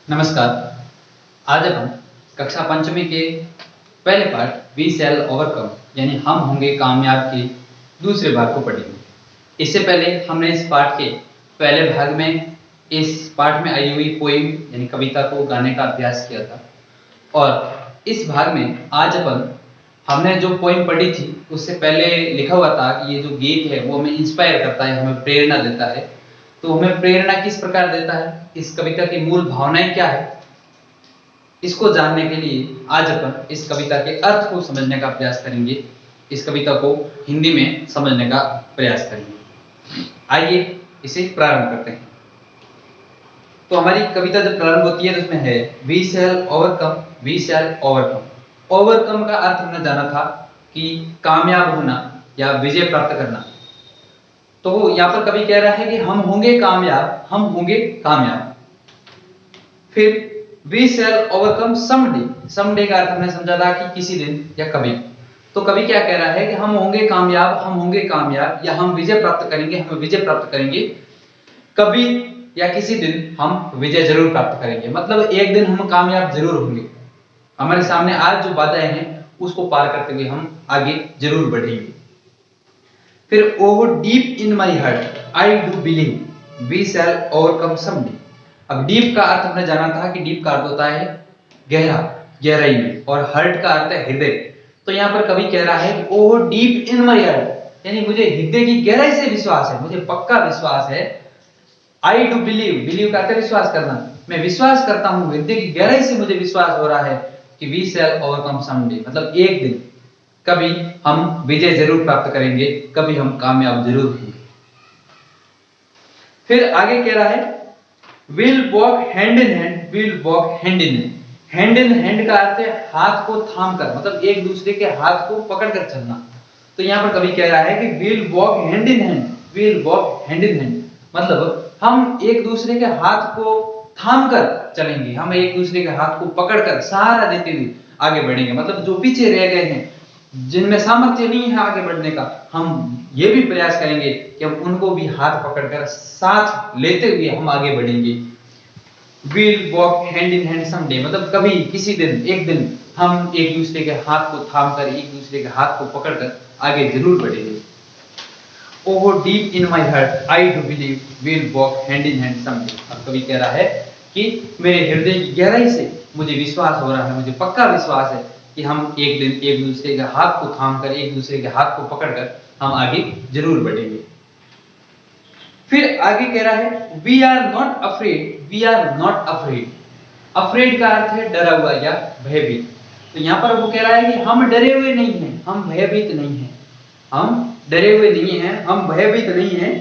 नमस्कार। आज हम कक्षा पंचमी के पहले पार्ट वी शैल ओवरकम यानी हम होंगे कामयाब के दूसरे भाग को पढ़ेंगे। इससे पहले हमने इस पाठ के पहले भाग में इस पाठ में आई हुई पोइम यानी कविता को गाने का अभ्यास किया था और इस भाग में आज हमने जो पोइम पढ़ी थी उससे पहले लिखा हुआ था कि ये जो गीत है वो हमें इंस्पायर करता है, हमें प्रेरणा देता है। तो हमें प्रेरणा किस प्रकार देता है, इस कविता की मूल भावनाएं क्या है, इसको जानने के लिए आज अपन इस कविता के अर्थ को समझने का प्रयास करेंगे, इस कविता को हिंदी में समझने का प्रयास करेंगे। आइए इसे प्रारंभ करते हैं। तो हमारी कविता जब प्रारंभ होती है तो उसमें है we shall overcome, we shall overcome. Overcome का अर्थ हमने जाना था कि कामयाब होना या विजय प्राप्त करना। तो यहाँ पर कवि कह रहा है कि हम होंगे कामयाब, हम होंगे कामयाब। फिर we shall overcome someday. Someday का अर्थ हमने समझा था कि किसी दिन या कभी। तो कवि क्या कह रहा है कि हम होंगे कामयाब, हम होंगे कामयाब या हम विजय प्राप्त करेंगे, हम विजय प्राप्त करेंगे। कभी या किसी दिन हम विजय जरूर प्राप्त करेंगे, मतलब एक दिन हम कामयाब जरूर होंगे। हमारे सामने आज जो बाधाएं हैं उसको पार करते हुए हम आगे जरूर बढ़ेंगे। फिर oh deep in my heart I do believe we shall overcome someday. अब डीप का अर्थ हमने जाना था कि डीप का अर्थ होता है गहरा, गहराई में, और हार्ट का अर्थ है हृदय। तो यहाँ पर कवि कह रहा है कि ओह डीप इन माई हार्ट यानी मुझे हृदय की गहराई से विश्वास है, मुझे पक्का विश्वास है। आई डू बिलीव, बिलीव का अर्थ है विश्वास करना, मैं विश्वास करता हूँ, हृदय की गहराई से मुझे विश्वास हो रहा है कि वी शैल ओवरकम समडे, मतलब एक दिन कभी हम विजय जरूर प्राप्त करेंगे, कभी हम कामयाब जरूर होंगे। फिर आगे कह रहा है will walk hand in hand, will walk hand in hand. Hand in hand का अर्थ है हाथ को थाम कर, मतलब एक दूसरे के हाथ को पकड़ कर चलना। तो यहाँ पर कवि कह रहा है कि will walk hand in hand, will walk hand in hand, मतलब हम एक दूसरे के हाथ को थाम कर चलेंगे, हम एक दूसरे के हाथ को पकड़कर सहारा देते हुए आगे बढ़ेंगे। मतलब जो पीछे रह गए हैं, जिनमें सामर्थ्य नहीं है आगे बढ़ने का, हम ये भी प्रयास करेंगे कि हम उनको भी हाथ पकड़कर साथ लेते हुए हम आगे बढ़ेंगे। Will walk hand in hand someday, मतलब कभी किसी दिन, एक दिन हम एक दूसरे के हाथ को थाम कर, एक दूसरे के हाथ को पकड़कर आगे जरूर बढ़ेंगे। Oh deep in my heart I do believe will walk hand in hand someday. अब कवि कह रहा है कि मेरे हृदय की गहराई से मुझे विश्वास हो रहा है, मुझे पक्का विश्वास है कि हम एक दिन एक दूसरे के हाथ को थाम कर, एक दूसरे के हाथ को पकड़कर हम आगे जरूर बढ़ेंगे। फिर आगे कह रहा है we are not afraid, we are not afraid. Afraid का अर्थ है डरा हुआ या भयभीत। तो यहाँ पर वो कह रहा है कि हम डरे हुए नहीं हैं, हम भयभीत नहीं हैं, हम डरे हुए नहीं हैं, हम भयभीत नहीं हैं।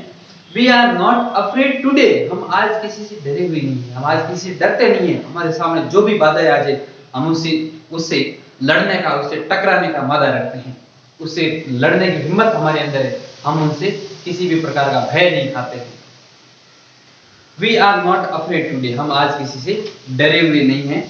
We are not afraid today, हम आज किसी से डरे हुए नहीं हैं, हम आज किसी से डरते नहीं हैं। हमारे सामने जो भी बाधाएं आ जाए हम उससे लड़ने का, उससे टकराने का मादा रखते हैं, उससे लड़ने की हिम्मत हमारे अंदर है, हम उनसे किसी भी प्रकार का भय नहीं खाते हैं। We are not afraid today, हम आज किसी से डरे हुए नहीं हैं।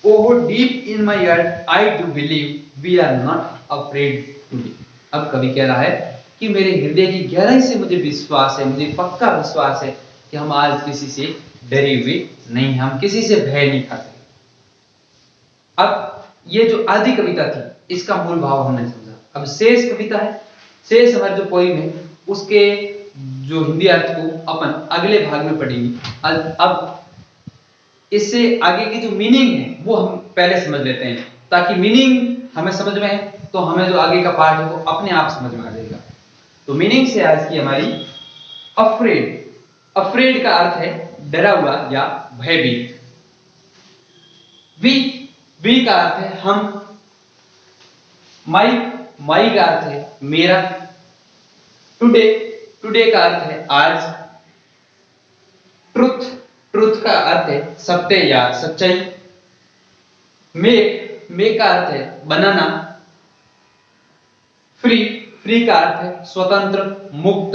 Oh deep in my heart I do believe we are not afraid today. अब कवि कह रहा है कि मेरे हृदय की गहराई से मुझे विश्वास है, मुझे पक्का विश्वास है कि हम आज किसी से डरे हुए नहीं, हम किसी से भय नहीं खाते। अब ये जो आदि कविता थी इसका मूल भाव हमने समझा। अब शेष कविता है, शेष हमारी जो पोइम है उसके जो हिंदी अर्थ को अपन अगले भाग में पढ़ेंगे। अब इससे आगे की जो मीनिंग है वो हम पहले समझ लेते हैं, ताकि मीनिंग हमें समझ में है तो हमें जो आगे का पार्ट है वो अपने आप समझ में आ जाएगा। तो मीनिंग से आज की हमारी अफ्रेड। अफ्रेड का अर्थ है डरा हुआ या भयभीत। वी का अर्थ है हम। माई का अर्थ है मेरा। टुडे का अर्थ है आज। ट्रुथ का अर्थ है सत्य या सच्चाई। मेक का अर्थ है बनाना। फ्री का अर्थ है स्वतंत्र, मुक्त।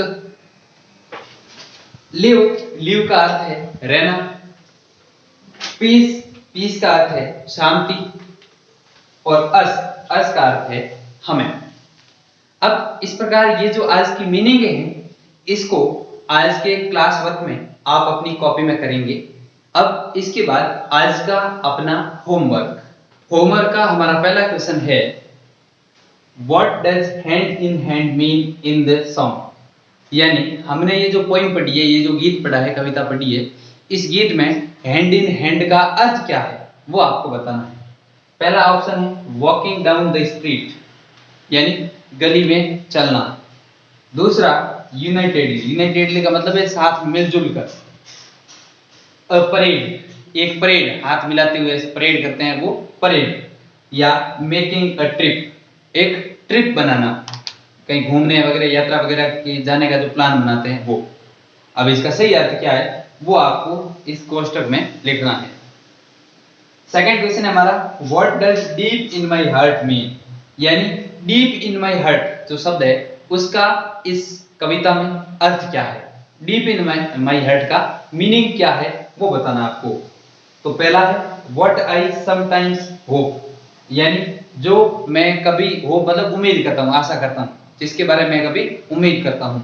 लिव का अर्थ है रहना। पीस का अर्थ है शांति। और अस का अर्थ है हमें। अब इस प्रकार ये जो आज की मीनिंग है इसको आज के क्लास वर्क में आप अपनी कॉपी में करेंगे। अब इसके बाद आज का अपना होमवर्क। होमवर्क का हमारा पहला क्वेश्चन है, what does hand in hand mean in the song. यानी हमने ये जो पोइम पढ़ी है, ये जो गीत पढ़ा है, कविता पढ़ी है, इस गीत में हैंड इन हैंड का अर्थ क्या है वो आपको बताना है। पहला ऑप्शन है वॉकिंग डाउन द स्ट्रीट, यानी गली में चलना। दूसरा यूनाइटेडली, यूनाइटेडली का मतलब है साथ मिलजुल कर। परेड, एक परेड, हाथ मिलाते हुए परेड करते हैं वो परेड। या मेकिंग अ ट्रिप, एक ट्रिप बनाना, कहीं घूमने वगैरह यात्रा वगैरह की जाने का जो प्लान बनाते हैं वो। अब इसका सही अर्थ क्या है वो आपको इस कोष्टक में लिखना है। सेकंड क्वेश्चन है हमारा, what does deep in my heart mean. यानी डीप इन माय हार्ट जो शब्द है उसका इस कविता में अर्थ क्या है। डीप इन माय हार्ट का मीनिंग क्या है वो बताना आपको। तो पहला है व्हाट आई समटाइम्स होप, यानी जो मैं कभी हो मतलब उम्मीद करता हूँ, आशा करता हूँ, जिसके बारे में कभी उम्मीद करता हूँ।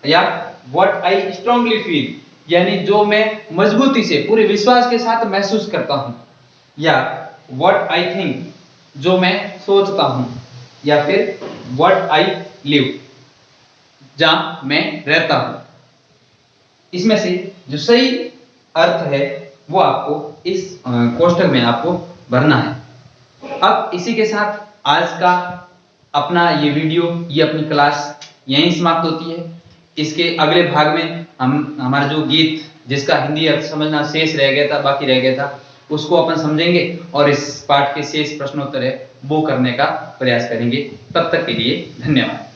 या व्हाट आई स्ट्रांगली फील, यानी जो मैं मजबूती से पूरे विश्वास के साथ महसूस करता हूँ। या व्हाट आई थिंक, जो मैं सोचता हूँ। या फिर व्हाट आई लिव, जहां मैं रहता हूं। इसमें से जो सही अर्थ है वो आपको इस कोष्टक में आपको भरना है। अब इसी के साथ आज का अपना ये वीडियो, ये अपनी क्लास यहीं समाप्त होती है। इसके अगले भाग में हम हमारा जो गीत जिसका हिंदी अर्थ समझना शेष रह गया था, बाकी रह गया था, उसको अपन समझेंगे और इस पाठ के शेष प्रश्नोत्तर है वो करने का प्रयास करेंगे। तब तक के लिए धन्यवाद।